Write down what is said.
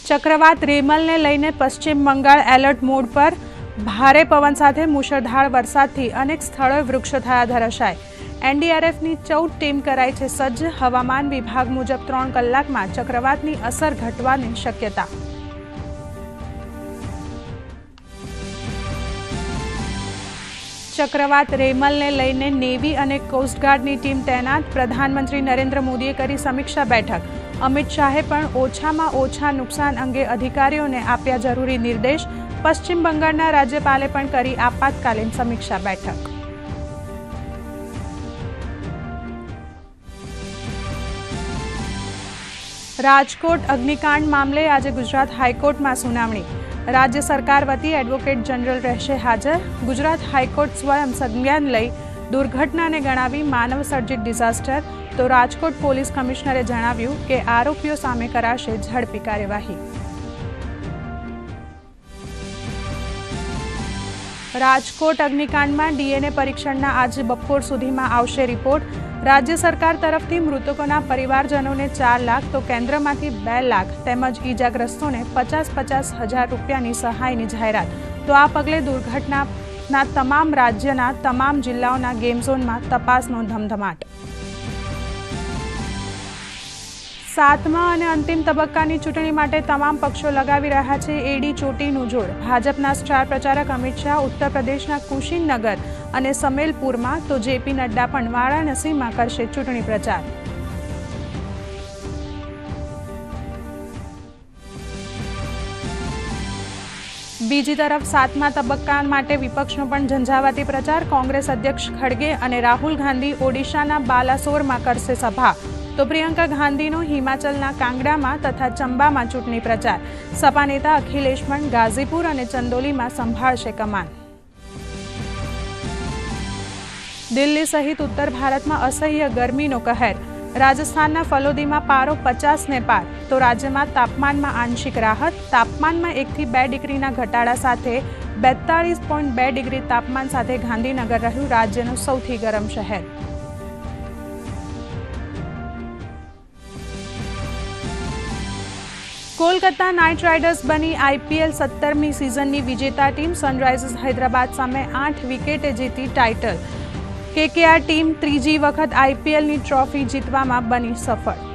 ચક્રવાત રેમલને લઈને પશ્ચિમ બંગાળ એલર્ટ મોડ પર। ભારે પવન સાથે મુશળધાર વરસાદથી અનેક સ્થળોએ વૃક્ષો થયા ધરાશાય। એનડીઆરએફની 14 ટીમ કરાઈ છે સજ્જ। હવામાન વિભાગ મુજબ 3 કલાકમાં ચક્રવાતની અસર ઘટવાની શક્યતા। ચક્રવાત રેમલને લઈને નેવી અને કોસ્ટગાર્ડની ટીમ તૈનાત। પ્રધાનમંત્રી નરેન્દ્ર મોદીએ કરી સમીક્ષા બેઠક। અમિત શાહે પણ ઓછામાં ઓછા નુકસાન અંગે અધિકારીઓને આપ્યા જરૂરી નિર્દેશ। પશ્ચિમ બંગાળના રાજ્યપાલે પણ કરી આપાતકાલીન સમીક્ષા બેઠક। રાજકોટ અગ્નિકાંડ મામલે આજે ગુજરાત હાઈકોર્ટમાં સુનાવણી। રાજ્ય સરકાર વતી એડવોકેટ જનરલ રહેશે હાજર। ગુજરાત હાઈકોર્ટ સ્વયં સંજ્ઞાન લઈ દુર્ઘટનાને ગણાવી માનવ સર્જિત ડિઝાસ્ટર, તો રાજકોટ પોલીસ કમિશનરે જણાવ્યું કે આરોપીઓ સામે કરાશે ઝડપી કાર્યવાહી। રાજકોટ અગ્નિકાંડમાં ડીએનએ પરીક્ષણના આજે બપોર સુધીમાં આવશે રિપોર્ટ। રાજ્ય સરકાર તરફથી મૃતકોના પરિવારજનોને 4 લાખ તો કેન્દ્રમાંથી 2 લાખ તેમજ ઈજાગ્રસ્તોને 50-50 હજાર રૂપિયાની સહાયની જાહેરાત। તો આ પગલે દુર્ઘટનાના તમામ રાજ્યના તમામ જિલ્લાઓના ગેમ ઝોનમાં તપાસનો ધમધમાટ। 7મા અને અંતિમ તબક્કાની ચૂંટણી માટે તમામ પક્ષો લગાવી રહ્યા છે એડી ચોટીનું જોડ। ભાજપના સ્ટાર પ્રચારક અમિત શાહ ઉત્તર પ્રદેશના કુશીનગર અને સમેલપુરમાં, તો જેપી નડ્ડા પણ વારાણસીમાં કરશે ચૂંટણી પ્રચાર। બીજી તરફ 7મા તબક્કા માટે વિપક્ષનો પણ ઝંઝાવાતી પ્રચાર। કોંગ્રેસ અધ્યક્ષ ખડગે અને રાહુલ ગાંધી ઓડિશાના બાલાસોરમાં કરશે સભા, તો પ્રિયંકા ગાંધીનો હિમાચલના કાંગડામાં તથા ચંબામાં ચૂંટણી પ્રચાર। સપા નેતા અખિલેશ પણ ગાઝીપુર અને ચંદોલીમાં સંભાળશે કમાન। દિલ્હી સહિત ઉત્તર ભારતમાં અસહ્ય ગરમીનો કહેર। રાજસ્થાનના ફલોદીમાં પારો 50ને પાર, તો રાજ્યમાં તાપમાનમાં આંશિક રાહત। તાપમાનમાં 1 થી 2 ડિગ્રીના ઘટાડા સાથે 42.2 ડિગ્રી તાપમાન સાથે ગાંધીનગર રહ્યું રાજ્યનું સૌથી ગરમ શહેર। કોલકાતા નાઇટ રાઇડર્સ બની આઈપીએલ 17મી સિઝનની વિજેતા ટીમ। સનરાઇઝર્સ હૈદરાબાદ સામે 8 વિકેટે જીતી ટાઇટલ। કેકેઆર ટીમ ત્રીજી વખત આઈપીએલની ટ્રોફી જીતવામાં બની સફળ।